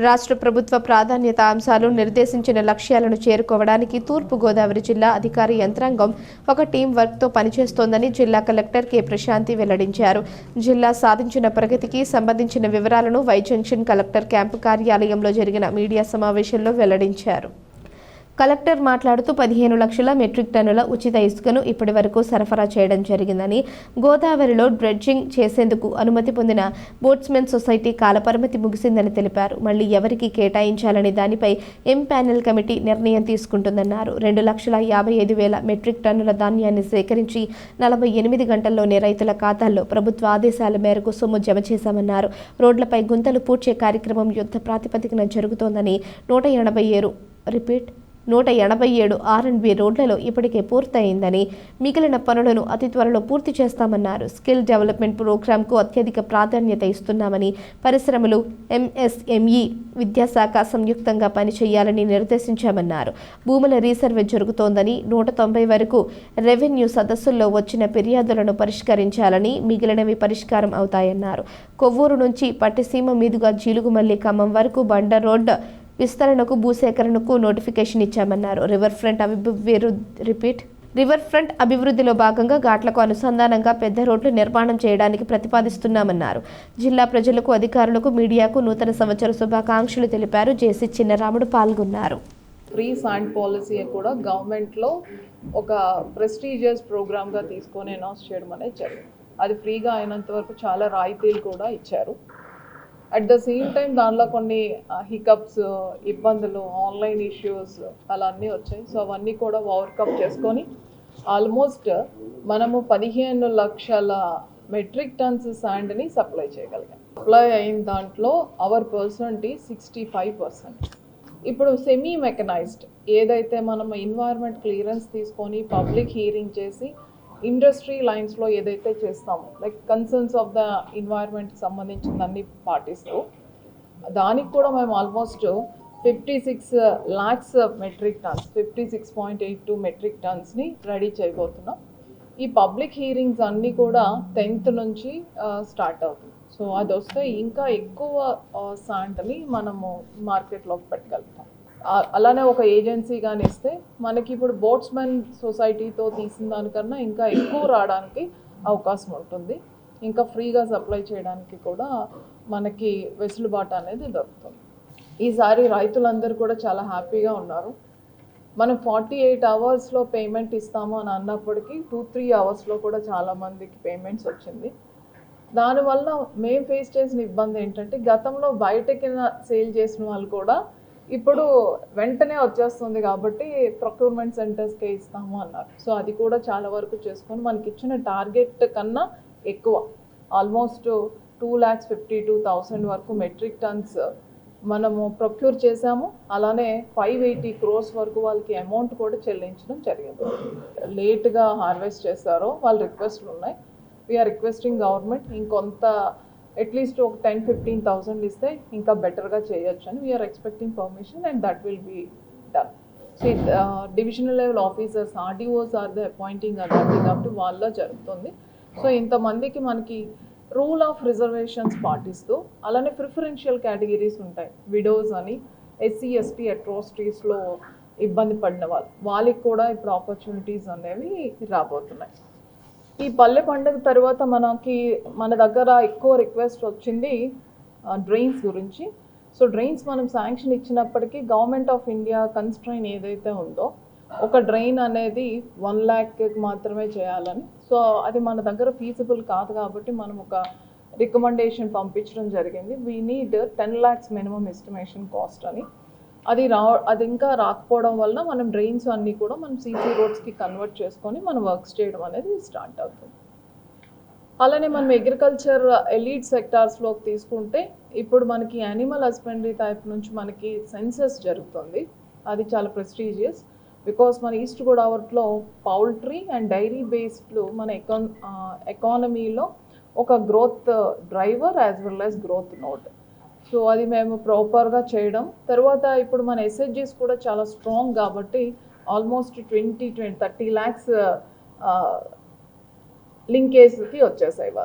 రాష్ట్ర ప్రభుత్వ ప్రాధాన్యత అంశాలు నిర్దేశించిన లక్ష్యాలను చేరుకోవడానికి తూర్పుగోదావరి జిల్లా అధికార యంత్రాంగం ఒక టీం వర్క్తో పనిచేస్తోందని జిల్లా కలెక్టర్ కె ప్రశాంతి వెల్లడించారు. జిల్లా సాధించిన ప్రగతికి సంబంధించిన వివరాలను వై జంక్షన్ కలెక్టర్ క్యాంపు కార్యాలయంలో జరిగిన మీడియా సమావేశంలో వెల్లడించారు. కలెక్టర్ మాట్లాడుతూ 15 లక్షల మెట్రిక్ టన్నుల ఉచిత ఇసుకను ఇప్పటి వరకు సరఫరా చేయడం జరిగిందని, గోదావరిలో డ్రెడ్జింగ్ చేసేందుకు అనుమతి పొందిన బోట్స్మెన్ సొసైటీ కాలపరిమితి ముగిసిందని తెలిపారు. మళ్లీ ఎవరికి కేటాయించాలని దానిపై ప్యానెల్ కమిటీ నిర్ణయం తీసుకుంటుందన్నారు. 2,55,000 మెట్రిక్ టన్నుల ధాన్యాన్ని సేకరించి 48 గంటల్లోనే రైతుల ఖాతాల్లో ప్రభుత్వ ఆదేశాల మేరకు సొమ్ము జమ చేశామన్నారు. రోడ్లపై గుంతలు పూడ్చే కార్యక్రమం యుద్ధ ప్రాతిపదికన జరుగుతోందని, 187 R&B రోడ్లలో ఇప్పటికే పూర్తయిందని, మిగిలిన పనులను అతి త్వరలో పూర్తి చేస్తామన్నారు. స్కిల్ డెవలప్మెంట్ ప్రోగ్రాంకు అత్యధిక ప్రాధాన్యత ఇస్తున్నామని, పరిశ్రమలు, MSME, విద్యాశాఖ సంయుక్తంగా పనిచేయాలని నిర్దేశించామన్నారు. భూముల రీసర్వే జరుగుతోందని, 190 వరకు రెవెన్యూ సదస్సుల్లో వచ్చిన ఫిర్యాదులను పరిష్కరించాలని, మిగిలినవి పరిష్కారం అవుతాయన్నారు. కొవ్వూరు నుంచి పట్టిసీమ మీదుగా జీలుగుమల్లి ఖమ్మం వరకు బండ రోడ్ విస్తరణకు భూసేకరణకు నోటిఫికేషన్ ఇచ్చామన్నారు. రివర్ ఫ్రంట్ అభివృద్ధిలో భాగంగా ఘాట్లకు అనుసంధానంగా పెద్ద రోడ్లు నిర్మాణం చేయడానికి ప్రతిపాదిస్తున్నామన్నారు. జిల్లా ప్రజలకు, అధికారులకు, మీడియాకు నూతన సంవత్సర శుభాకాంక్షలు తెలిపారు. జేసీ చిన్నరాముడు పాల్గొన్నారు. ఫ్రీ శాండ్ పాలసీ కూడా గవర్నమెంట్లో ఒక ప్రెస్టీజియస్ ప్రోగ్రామ్గా తీసుకొని అనౌన్స్ చేయడం అనేది జరిగింది. అది ఫ్రీగా అయినంత వరకు చాలా రాయితీలు కూడా ఇచ్చారు. అట్ ద సేమ్ టైం దానిలో కొన్ని హికప్స్, ఇబ్బందులు, ఆన్లైన్ ఇష్యూస్ అలా అన్నీ వచ్చాయి. సో అవన్నీ కూడా ఓవర్కమ్ చేసుకొని ఆల్మోస్ట్ మనము 15 లక్షల మెట్రిక్ టన్స్ శాండ్ని సప్లై చేయగలిగాం. సప్లై అయిన దాంట్లో అవర్ పర్సంటీ 65%. ఇప్పుడు సెమీ మెకనైజ్డ్ ఏదైతే మనం ఎన్వైర్న్మెంట్ క్లియరెన్స్ తీసుకొని పబ్లిక్ హీరింగ్ చేసి ఇండస్ట్రీ లైన్స్లో ఏదైతే చేస్తామో, లైక్ కన్సర్న్స్ ఆఫ్ ద ఎన్వైర్న్మెంట్కి సంబంధించిందన్నీ పాటిస్తూ దానికి కూడా మేము almost 56 lakhs metric tons, 56.82 metric టన్స్ని రెడీ చేయబోతున్నాం. ఈ పబ్లిక్ హీరింగ్స్ అన్నీ కూడా 10th నుంచి స్టార్ట్ అవుతుంది. సో అది వస్తే ఇంకా ఎక్కువ శాండ్ని మనము మార్కెట్లోకి పెట్టగలుగుతాం. అలానే ఒక ఏజెన్సీ కానీ ఇస్తే మనకి ఇప్పుడు బోట్స్మెన్ సొసైటీతో తీసిన దానికన్నా ఇంకా ఎక్కువ రావడానికి అవకాశం ఉంటుంది. ఇంకా ఫ్రీగా సప్లై చేయడానికి కూడా మనకి వెసులుబాటు అనేది దొరుకుతుంది. ఈసారి రైతులందరూ కూడా చాలా హ్యాపీగా ఉన్నారు. మనం 48 అవర్స్లో పేమెంట్ ఇస్తాము అని అన్నప్పటికీ 2-3 అవర్స్లో కూడా చాలామందికి పేమెంట్స్ వచ్చింది. దానివల్ల మేము ఫేస్ చేసిన ఇబ్బంది ఏంటంటే, గతంలో బయటకి సేల్ చేసిన వాళ్ళు కూడా ఇప్పుడు వెంటనే వచ్చేస్తుంది కాబట్టి ప్రొక్యూర్మెంట్ సెంటర్స్కే ఇస్తాము అన్నారు. సో అది కూడా చాలా వరకు చేసుకొని మనకి ఇచ్చిన టార్గెట్ కన్నా ఎక్కువ, ఆల్మోస్ట్ 2,52,000 వరకు మెట్రిక్ టన్స్ మనము ప్రొక్యూర్ చేసాము. అలానే 580 crores వరకు వాళ్ళకి అమౌంట్ కూడా చెల్లించడం జరిగింది. లేట్గా హార్వెస్ట్ చేస్తారో వాళ్ళ రిక్వెస్ట్లు ఉన్నాయి. వీఆర్ రిక్వెస్టింగ్ గవర్నమెంట్ ఇంకొంత అట్లీస్ట్ ఒక 10,000-15,000 ఇస్తే ఇంకా బెటర్గా చేయొచ్చు అని we're expecting permission and that will be done. So divisional level officers, RDOs are the appointing authority కాబట్టి వాళ్ళ జరుగుతుంది. సో ఇంతమందికి మనకి రూల్ ఆఫ్ రిజర్వేషన్స్ పాటిస్తూ, అలానే ప్రిఫరెన్షియల్ కేటగిరీస్ ఉంటాయి. విడోస్ అని, SC ST అట్రాసిటీస్లో ఇబ్బంది పడిన వాళ్ళకి కూడా ఇప్పుడు ఆపర్చునిటీస్ అనేవి రాబోతున్నాయి. ఈ పల్లె పండుగ తర్వాత మన దగ్గర ఎక్కువ రిక్వెస్ట్ వచ్చింది డ్రైన్స్ గురించి. సో డ్రైన్స్ మనం శాంక్షన్ ఇచ్చినప్పటికీ గవర్నమెంట్ ఆఫ్ ఇండియా కన్స్ట్రైన్ ఏదైతే ఉందో, ఒక డ్రైన్ అనేది 1 lakh మాత్రమే చేయాలని. సో అది మన దగ్గర ఫీజిబుల్ కాదు కాబట్టి మనం ఒక రికమెండేషన్ పంపించడం జరిగింది. We need 10 lakhs minimum estimation cost అని. అది ఇంకా రాకపోవడం వల్ల మనం డ్రైన్స్ అన్నీ కూడా మనం CC రోడ్స్కి కన్వర్ట్ చేసుకొని మనం వర్క్స్ చేయడం అనేది స్టార్ట్ అవుతుంది. అలానే మనం అగ్రికల్చర్ ఎలీట్ సెక్టార్స్లోకి తీసుకుంటే, ఇప్పుడు మనకి యానిమల్ హస్బెండరీ టైప్ నుంచి మనకి సెన్సస్ జరుగుతుంది. అది చాలా ప్రెస్టీజియస్ బికాస్ మన ఈస్ట్ గోదావరిలో పౌల్ట్రీ అండ్ డైరీ బేస్డ్ మన ఎకానమీలో ఒక growth driver as well as growth node. So అది మేము ప్రాపర్గా చేయడం తర్వాత ఇప్పుడు మన SHGs కూడా చాలా స్ట్రాంగ్ కాబట్టి ఆల్మోస్ట్ 20-30 lakhs లింకేజ్కి వచ్చేసాయి.